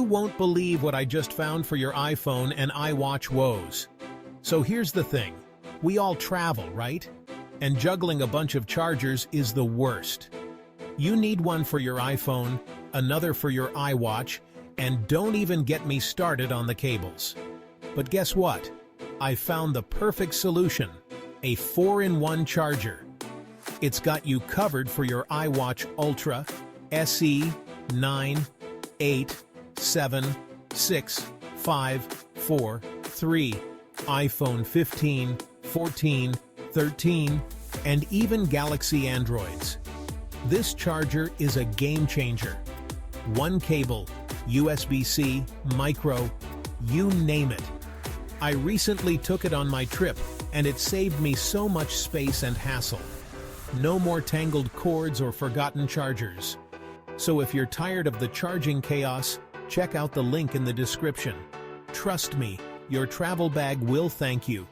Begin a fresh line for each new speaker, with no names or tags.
won't believe what I just found for your iPhone and iWatch woes. So here's the thing. We all travel, right? And juggling a bunch of chargers is the worst. You need one for your iPhone, another for your iWatch, and don't even get me started on the cables. But guess what? I found the perfect solution, a 4-in-1 charger. It's got you covered for your iWatch Ultra, SE, 9, 8, 7, 6, 5, 4, 3, iPhone 15, 14, 13, and even Galaxy Androids. This charger is a game changer. One cable, USB-C, micro, you name it. I recently took it on my trip, and it saved me so much space and hassle. No more tangled cords or forgotten chargers. So if you're tired of the charging chaos, check out the link in the description. Trust me, your travel bag will thank you.